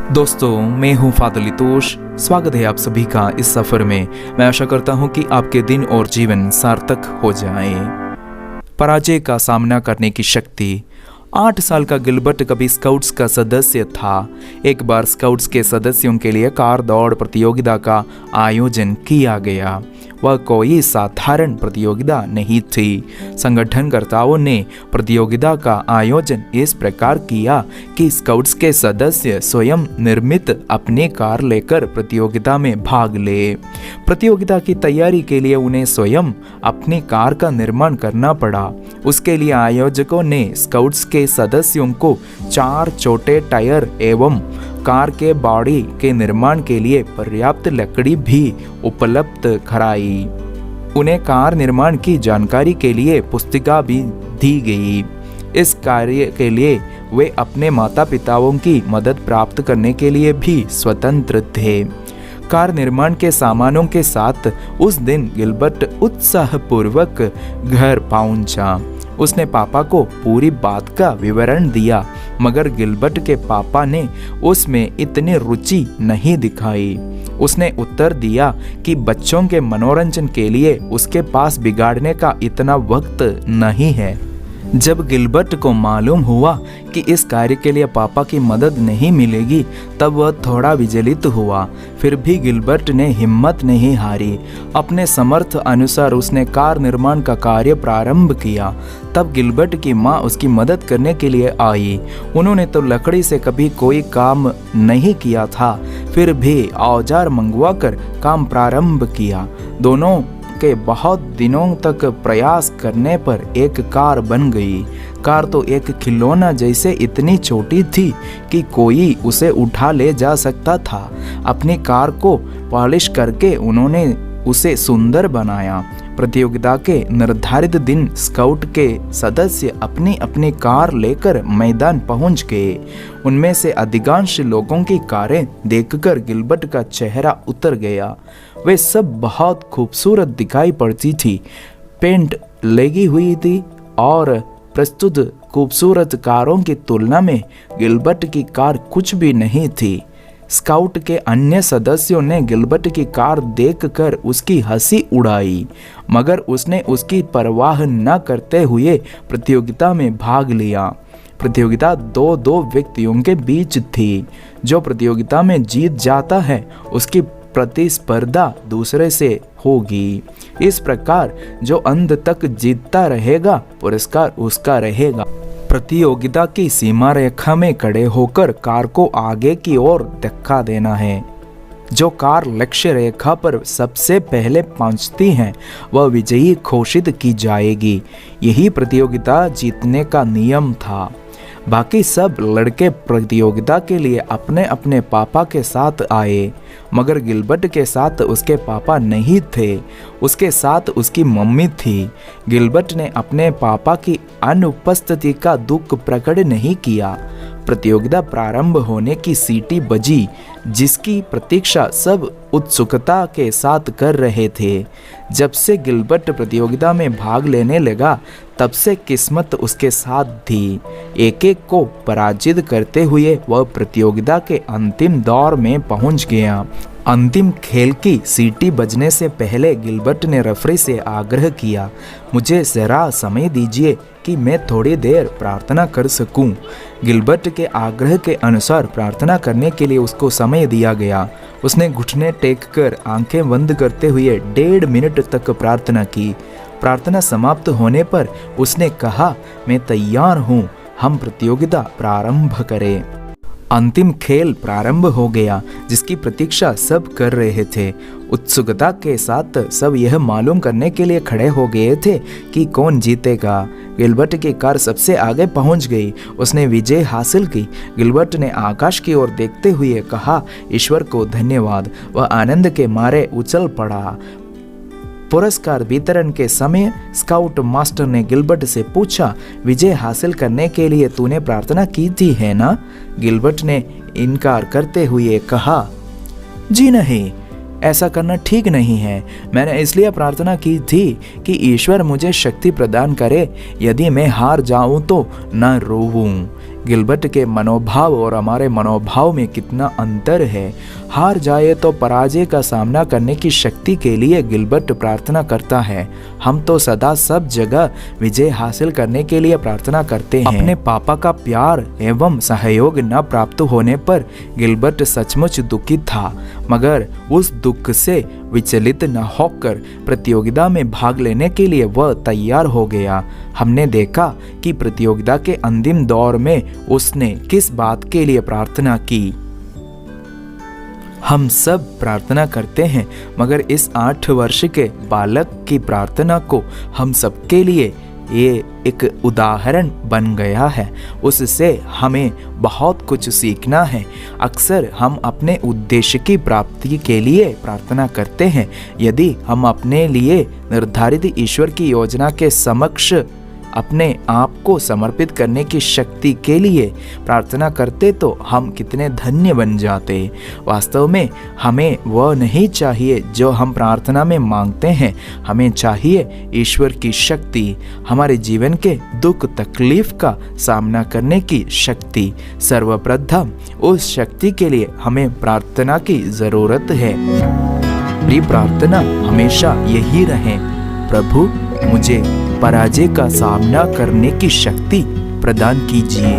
दोस्तों, मैं हूं फादल इतोश। स्वागत है आप सभी का इस सफर में। मैं आशा करता हूं कि आपके दिन और जीवन सार्थक हो जाए। पराजय का सामना करने की शक्ति। 8 साल का गिलबर्ट कभी स्काउट्स का सदस्य था। एक बार स्काउट्स के सदस्यों के लिए कार दौड़ प्रतियोगिता का आयोजन किया गया। वह कोई साधारण प्रतियोगिता नहीं थी। संगठनकर्ताओं ने प्रतियोगिता का आयोजन इस प्रकार किया कि स्काउट्स के सदस्य स्वयं निर्मित अपनी कार लेकर प्रतियोगिता में भाग ले। प्रतियोगिता की तैयारी के लिए उन्हें स्वयं अपनी कार का निर्माण करना पड़ा। उसके लिए आयोजकों ने स्काउट्स के सदस्यों को 4 छोटे टायर एवं कार के बॉडी के निर्माण के लिए पर्याप्त लकड़ी भी उपलब्ध कराई। उन्हें कार निर्माण की जानकारी के लिए पुस्तिका भी दी गई। इस कार्य के लिए वे अपने माता पिताओं की मदद प्राप्त करने के लिए भी स्वतंत्र थे। कार निर्माण के सामानों के साथ उस दिन गिलबर्ट उत्साहपूर्वक घर पहुंचा। उसने पापा को पूरी बात का विवरण दिया, मगर गिलबर्ट के पापा ने उसमें इतनी रुचि नहीं दिखाई। उसने उत्तर दिया कि बच्चों के मनोरंजन के लिए उसके पास बिगाड़ने का इतना वक्त नहीं है। जब गिलबर्ट को मालूम हुआ कि इस कार्य के लिए पापा की मदद नहीं मिलेगी, तब वह थोड़ा विचलित हुआ। फिर भी गिलबर्ट ने हिम्मत नहीं हारी। अपने समर्थ अनुसार उसने कार निर्माण का कार्य प्रारंभ किया। तब गिलबर्ट की माँ उसकी मदद करने के लिए आई। उन्होंने तो लकड़ी से कभी कोई काम नहीं किया था, फिर भी औजार मंगवाकर काम प्रारंभ किया। दोनों के बहुत दिनों तक प्रयास करने पर एक कार बन गई। कार तो एक खिलौना जैसे इतनी छोटी थी कि कोई उसे उठा ले जा सकता था। अपनी कार को पॉलिश करके उन्होंने उसे सुंदर बनाया। प्रतियोगिता के निर्धारित दिन स्काउट के सदस्य अपनी अपनी कार लेकर मैदान पहुंच गए। उनमें से अधिकांश लोगों की कारें देखकर गिलबर्ट का चेहरा उतर गया। वे सब बहुत खूबसूरत दिखाई पड़ती थी। पेंट लगी हुई थी और प्रस्तुत खूबसूरत कारों की तुलना में गिलबर्ट की कार कुछ भी नहीं थी। स्काउट के अन्य सदस्यों ने गिलबर्ट की कार देखकर उसकी हंसी उड़ाई, मगर उसने उसकी परवाह न करते हुए प्रतियोगिता में भाग लिया। प्रतियोगिता 2 व्यक्तियों के बीच थी। जो प्रतियोगिता में जीत जाता है उसकी प्रतिस्पर्धा दूसरे से होगी। इस प्रकार जो अंत तक जीतता रहेगा पुरस्कार उसका रहेगा। प्रतियोगिता की सीमा रेखा में खड़े होकर कार को आगे की ओर धक्का देना है। जो कार लक्ष्य रेखा पर सबसे पहले पहुंचती है वह विजयी घोषित की जाएगी। यही प्रतियोगिता जीतने का नियम था। बाकी सब लड़के प्रतियोगिता के लिए अपने अपने पापा के साथ आए, मगर गिलबर्ट के साथ उसके पापा नहीं थे। उसके साथ उसकी मम्मी थी। गिलबर्ट ने अपने पापा की अनुपस्थिति का दुख प्रकट नहीं किया। प्रतियोगिता प्रारंभ होने की सीटी बजी, जिसकी प्रतीक्षा सब उत्सुकता के साथ कर रहे थे। जब से गिलबर्ट प्रतियोगिता में भाग लेने लगा, तब से किस्मत उसके साथ थी। एक एक को पराजित करते हुए वह प्रतियोगिता के अंतिम दौर में पहुंच गया। अंतिम खेल की सीटी बजने से पहले गिलबर्ट ने रेफरी से आग्रह किया, मुझे जरा समय दीजिए कि मैं थोड़ी देर प्रार्थना कर सकूं। गिलबर्ट के आग्रह के अनुसार प्रार्थना करने के लिए उसको समय दिया गया। उसने घुटने टेक कर आंखें बंद करते हुए 1.5 मिनट तक प्रार्थना की। प्रार्थना समाप्त होने पर उसने कहा, मैं तैयार हूँ, हम प्रतियोगिता प्रारंभ करें। अंतिम खेल प्रारंभ हो गया, जिसकी प्रतीक्षा सब कर रहे थे। उत्सुकता के साथ सब यह मालूम करने के लिए खड़े हो गए थे कि कौन जीतेगा। गिलबर्ट की कार सबसे आगे पहुंच गई। उसने विजय हासिल की। गिलबर्ट ने आकाश की ओर देखते हुए कहा, ईश्वर को धन्यवाद। वह आनंद के मारे उछल पड़ा। पुरस्कार वितरण के समय स्काउट मास्टर ने गिलबर्ट से पूछा, विजय हासिल करने के लिए तूने प्रार्थना की थी है ना? गिलबर्ट ने इनकार करते हुए कहा, जी नहीं, ऐसा करना ठीक नहीं है। मैंने इसलिए प्रार्थना की थी कि ईश्वर मुझे शक्ति प्रदान करे, यदि मैं हार जाऊं तो न रोऊं। गिलबर्ट के मनोभाव और हमारे मनोभाव में कितना अंतर है। हार जाए तो पराजय का सामना करने की शक्ति के लिए गिलबर्ट प्रार्थना करता है। हम तो सदा सब जगह विजय हासिल करने के लिए प्रार्थना करते हैं। अपने पापा का प्यार एवं सहयोग न प्राप्त होने पर गिलबर्ट सचमुच दुखित था, मगर उस दुख से विचलित न होकर प्रतियोगिता में भाग लेने के लिए वह तैयार हो गया। हमने देखा कि प्रतियोगिता के अंतिम दौर में उसने किस बात के लिए प्रार्थना की। हम सब प्रार्थना करते हैं, मगर इस 8 वर्ष के बालक की प्रार्थना को हम सबके लिए ये एक उदाहरण बन गया है। उससे हमें बहुत कुछ सीखना है। अक्सर हम अपने उद्देश्य की प्राप्ति के लिए प्रार्थना करते हैं। यदि हम अपने लिए निर्धारित ईश्वर की योजना के समक्ष अपने आप को समर्पित करने की शक्ति के लिए प्रार्थना करते तो हम कितने धन्य बन जाते। वास्तव में हमें वह नहीं चाहिए जो हम प्रार्थना में मांगते हैं। हमें चाहिए ईश्वर की शक्ति, हमारे जीवन के दुख तकलीफ का सामना करने की शक्ति। सर्वप्रथम उस शक्ति के लिए हमें प्रार्थना की जरूरत है। मेरी प्रार्थना हमेशा यही रहे, प्रभु मुझे पराजय का सामना करने की शक्ति प्रदान कीजिए।